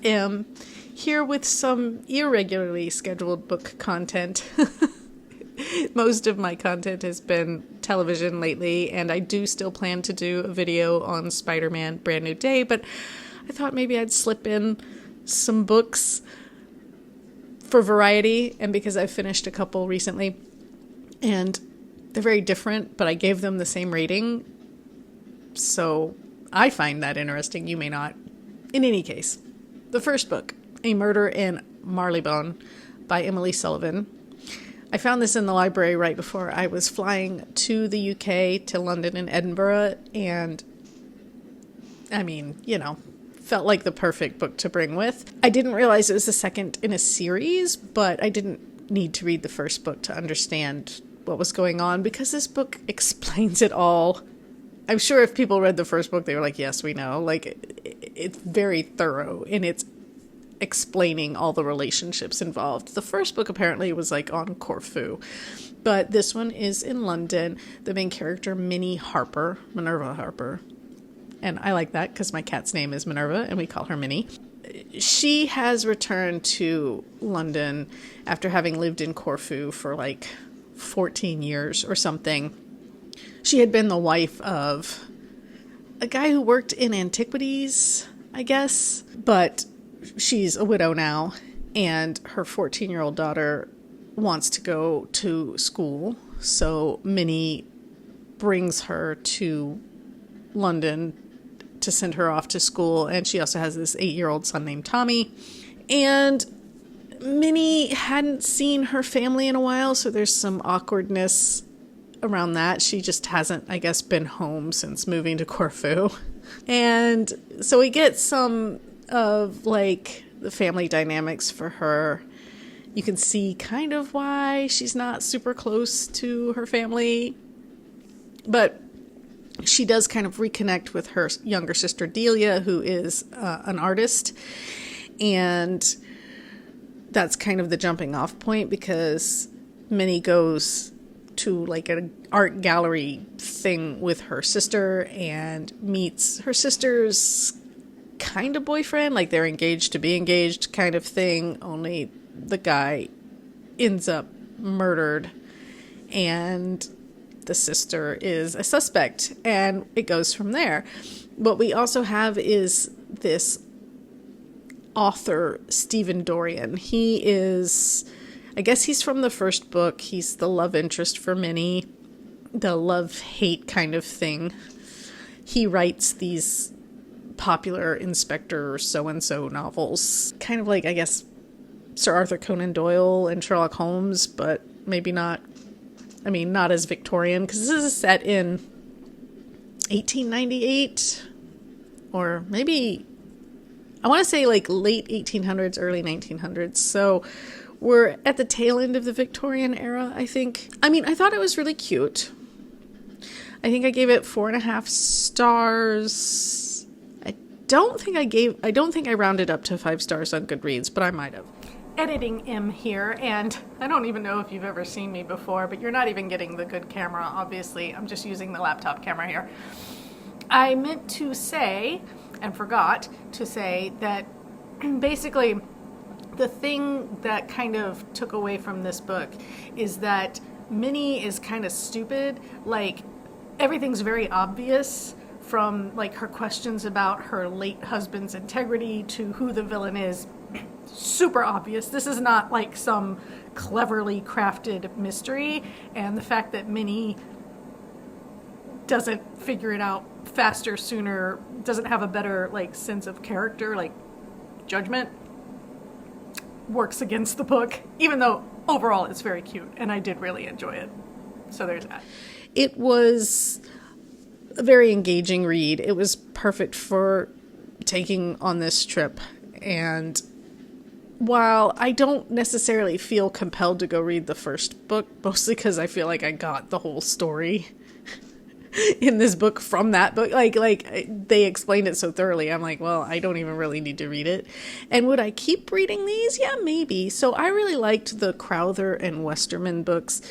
am here with some irregularly scheduled book content. Most of my content has been television lately, and I do still plan to do a video on Spider-Man Brand New Day, but I thought maybe I'd slip in some books for variety, and because I finished a couple recently, and they're very different, but I gave them the same rating, so I find that interesting. You may not. In any case, the first book, A Murder in Marylebone by Emily Sullivan. I found this in the library right before I was flying to the UK, to London and Edinburgh, and I mean, felt like the perfect book to bring with. I didn't realize it was the second in a series, but I didn't need to read the first book to understand what was going on, because this book explains it all. I'm sure if people read the first book, they were like, yes, we know. It's very thorough in its explaining all the relationships involved. The first book apparently was on Corfu, but this one is in London. The main character, Minerva Harper, and I like that because my cat's name is Minerva and we call her Minnie. She has returned to London after having lived in Corfu for 14 years or something. She had been the wife of a guy who worked in antiquities, I guess, but she's a widow now, and her 14-year-old daughter wants to go to school, so Minnie brings her to London to send her off to school, and she also has this 8-year-old son named Tommy, and Minnie hadn't seen her family in a while, so there's some awkwardness around that. She just hasn't, I guess, been home since moving to Corfu. And so we get some of the family dynamics for her. You can see kind of why she's not super close to her family, but she does kind of reconnect with her younger sister Delia, who is an artist, and that's kind of the jumping off point, because Minnie goes to an art gallery thing with her sister and meets her sister's kind of boyfriend, they're engaged to be engaged kind of thing, only the guy ends up murdered and the sister is a suspect, and it goes from there. What we also have is this author, Stephen Dorian. He is, I guess he's from the first book. He's the love interest for Minnie, the love-hate kind of thing. He writes these popular Inspector so-and-so novels, kind of I guess, Sir Arthur Conan Doyle and Sherlock Holmes, but maybe not, not as Victorian, because this is set in 1898, or maybe, I want to say late 1800s, early 1900s, so we're at the tail end of the Victorian era, I think. I thought it was really cute. I think I gave it 4.5 stars. I don't think I rounded up to 5 stars on Goodreads, but I might have. Editing M here, and I don't even know if you've ever seen me before, but you're not even getting the good camera, obviously. I'm just using the laptop camera here. I meant to say, and forgot to say, that basically the thing that kind of took away from this book is that Minnie is kind of stupid. Everything's very obvious, from her questions about her late husband's integrity to who the villain is. Super obvious. This is not some cleverly crafted mystery, and the fact that Minnie doesn't figure it out faster, sooner, doesn't have a better sense of character, judgment, works against the book, even though overall it's very cute and I did really enjoy it. So there's that. It was a very engaging read. It was perfect for taking on this trip, and while I don't necessarily feel compelled to go read the first book, mostly because I feel like I got the whole story in this book from that book, they explained it so thoroughly, I'm well, I don't even really need to read it. And would I keep reading these? Yeah, maybe. So I really liked the Crowther and Westerman books.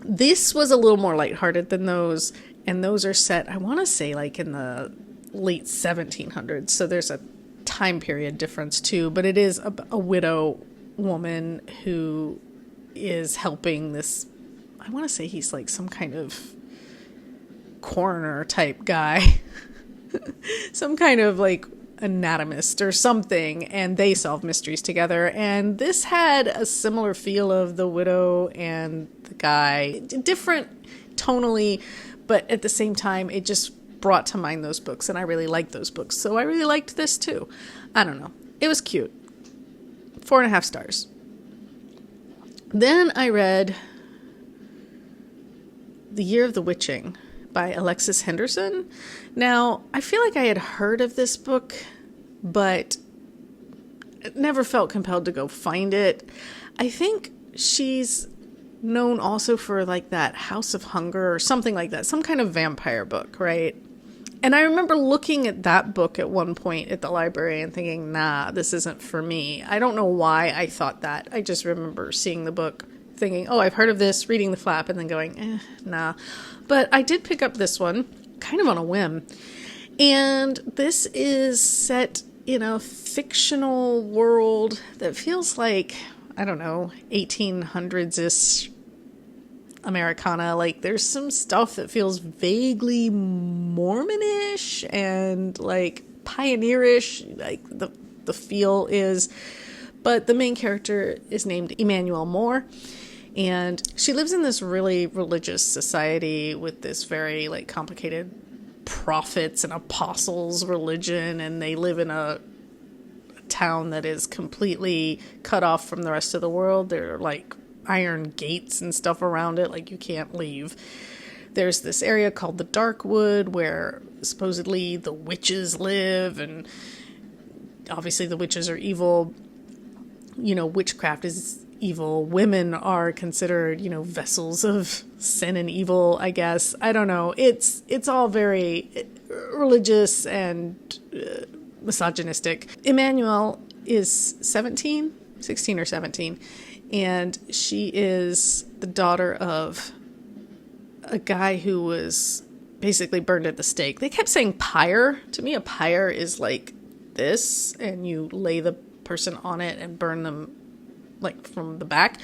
This was a little more lighthearted than those, and those are set, I want to say, in the late 1700s. So there's a time period difference too, but it is a widow woman who is helping this, I want to say he's like some kind of coroner type guy, some kind of like anatomist or something, and they solve mysteries together. And this had a similar feel of the widow and the guy, different tonally, but at the same time it just brought to mind those books, and I really liked those books, so I really liked this too. I don't know, it was cute. 4.5 stars. Then I read The Year of the Witching by Alexis Henderson. Now, I feel like I had heard of this book, but never felt compelled to go find it. I think she's known also for like that House of Hunger or something like that, some kind of vampire book, right? And I remember looking at that book at one point at the library and thinking, nah, this isn't for me. I don't know why I thought that. I just remember seeing the book, thinking, oh, I've heard of this, reading the flap, and then going, nah. But I did pick up this one, kind of on a whim. And this is set in a fictional world that feels like, I don't know, 1800s-ish Americana. Like, there's some stuff that feels vaguely Mormonish and like pioneerish, like the feel is. But the main character is named Emmanuel Moore, and she lives in this really religious society with this very like complicated prophets and apostles religion, and they live in a town that is completely cut off from the rest of the world. There are like iron gates and stuff around it, like you can't leave. There's this area called the Darkwood where supposedly the witches live, and obviously the witches are evil. You know, witchcraft is evil. Women are considered, you know, vessels of sin and evil, I guess. I don't know. It's all very religious and misogynistic. Emmanuel is 16 or 17, and she is the daughter of a guy who was basically burned at the stake. They kept saying pyre. To me, a pyre is like this, and you lay the person on it and burn them like from the back.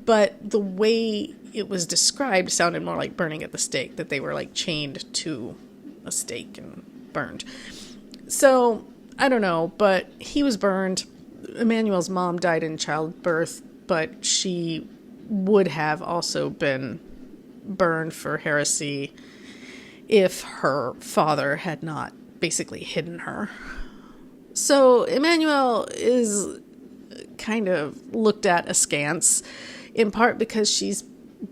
But the way it was described sounded more like burning at the stake, that they were like chained to a stake and burned. So I don't know, but he was burned. Emmanuel's mom died in childbirth, but she would have also been burned for heresy if her father had not basically hidden her. So Emmanuel is kind of looked at askance, in part because she's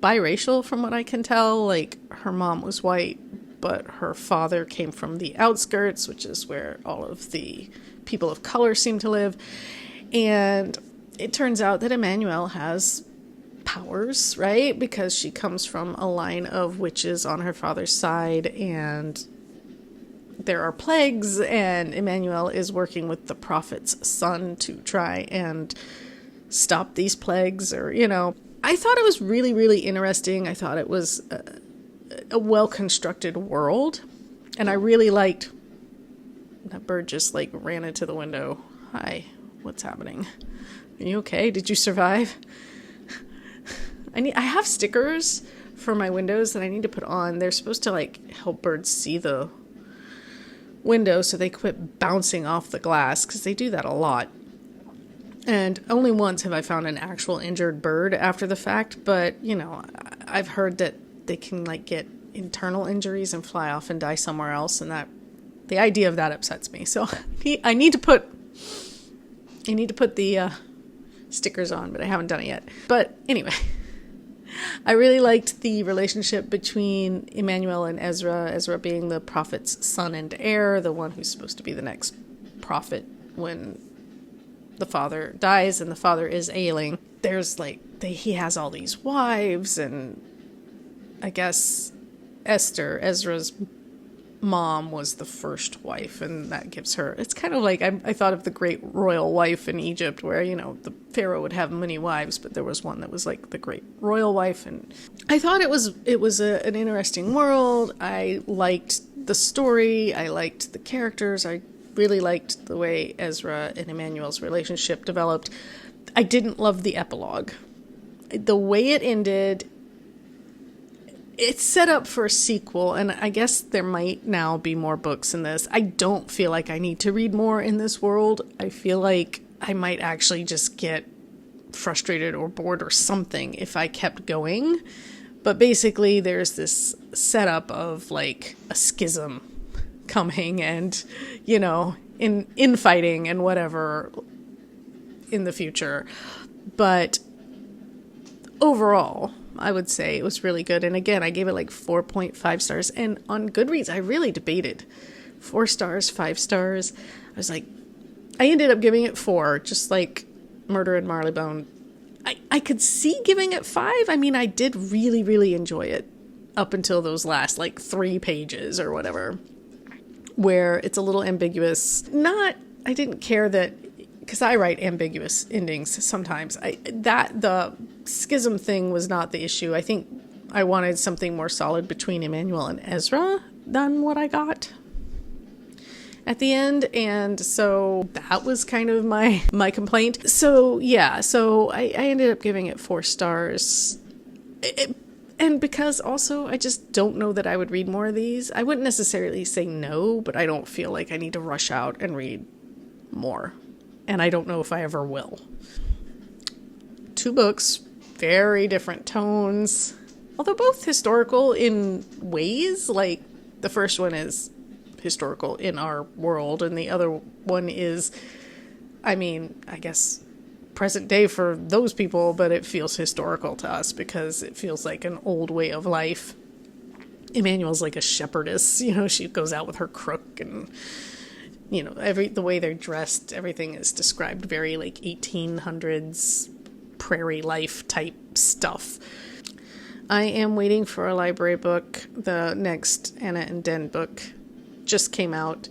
biracial from what I can tell. Like, her mom was white, but her father came from the outskirts, which is where all of the people of color seem to live. And it turns out that Emmanuel has powers, right? Because she comes from a line of witches on her father's side, and there are plagues, and Emmanuel is working with the prophet's son to try and stop these plagues, or, you know. I thought it was really, really interesting. I thought it was a well-constructed world, and I really liked that bird just like ran into the window. Hi, what's happening? Are you okay? Did you survive? I have stickers for my windows that I need to put on. They're supposed to like help birds see the window so they quit bouncing off the glass, because they do that a lot. And only once have I found an actual injured bird after the fact, but, you know, I've heard that they can like get internal injuries and fly off and die somewhere else, and that the idea of that upsets me. So I need to put the stickers on, but I haven't done it yet. But anyway, I really liked the relationship between Emmanuel and Ezra. Ezra being the prophet's son and heir, the one who's supposed to be the next prophet when the father dies, and the father is ailing. There's like, he has all these wives, and I guess Esther, Ezra's mom, was the first wife, and that gives her, it's kind of like, I thought of the great royal wife in Egypt, where, you know, the pharaoh would have many wives, but there was one that was like the great royal wife. And I thought it was an interesting world. I liked the story. I liked the characters. I really liked the way Ezra and Emmanuel's relationship developed. I didn't love the epilogue. The way it ended, it's set up for a sequel, and I guess there might now be more books in this. I don't feel like I need to read more in this world. I feel like I might actually just get frustrated or bored or something if I kept going. But basically, there's this setup of like a schism coming and, you know, infighting and whatever in the future. But overall, I would say it was really good. And again, I gave it like 4.5 stars. And on Goodreads, I really debated 4 stars, 5 stars. I was like, I ended up giving it 4, just like Murder in Marylebone. I could see giving it 5. I mean, I did really, really enjoy it up until those last like 3 pages or whatever, where it's a little ambiguous. I didn't care that, because I write ambiguous endings sometimes. The schism thing was not the issue. I think I wanted something more solid between Emmanuel and Ezra than what I got at the end, and so that was kind of my complaint. So yeah, so I ended up giving it 4 stars. And because also I just don't know that I would read more of these. I wouldn't necessarily say no, but I don't feel like I need to rush out and read more. And I don't know if I ever will. 2 books, very different tones, although both historical in ways. Like the first one is historical in our world, and the other one is, I mean, I guess present day for those people, but it feels historical to us because it feels like an old way of life. Emmanuel's like a shepherdess, you know, she goes out with her crook, and you know, the way they're dressed, everything is described very like 1800s prairie life type stuff. I am waiting for a library book. The next Anna and Den book just came out,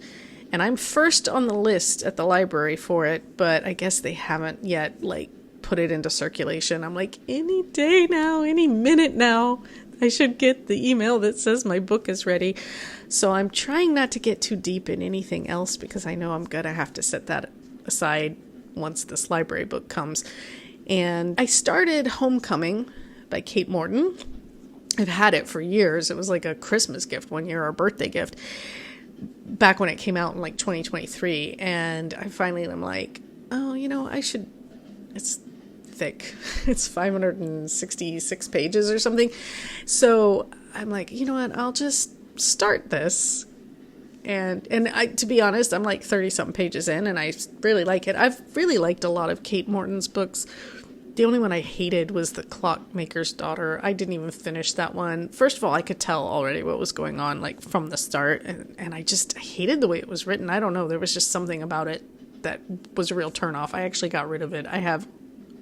and I'm first on the list at the library for it, but I guess they haven't yet like put it into circulation. I'm like, any day now, any minute now, I should get the email that says my book is ready. So I'm trying not to get too deep in anything else because I know I'm gonna have to set that aside once this library book comes. And I started Homecoming by Kate Morton. I've had it for years. It was like a Christmas gift one year, or a birthday gift, back when it came out in like 2023. And I finally am like, oh, you know, I should, it's thick. It's 566 pages or something. So I'm like, you know what, I'll just start this. And to be honest, I'm like 30 something pages in, and I really like it. I've really liked a lot of Kate Morton's books. The only one I hated was The Clockmaker's Daughter. I didn't even finish that one. First of all, I could tell already what was going on, like, from the start, and I hated the way it was written. I don't know, there was just something about it that was a real turnoff. I actually got rid of it. I have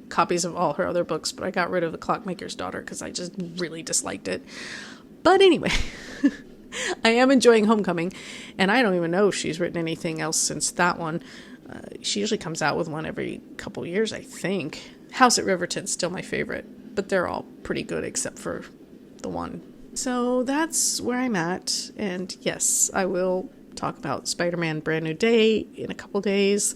copies of all her other books, but I got rid of The Clockmaker's Daughter because I just really disliked it. But anyway, I am enjoying Homecoming, and I don't even know if she's written anything else since that one. She usually comes out with one every couple years, I think. House at Riverton's still my favorite, but they're all pretty good except for the one. So that's where I'm at, and yes, I will talk about Spider-Man Brand New Day in a couple days,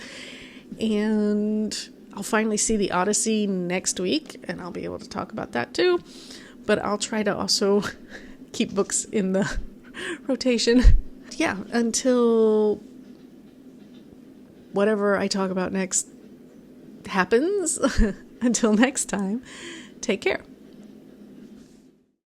and I'll finally see The Odyssey next week, and I'll be able to talk about that too, but I'll try to also keep books in the rotation. Yeah, until whatever I talk about next happens. Until next time, take care.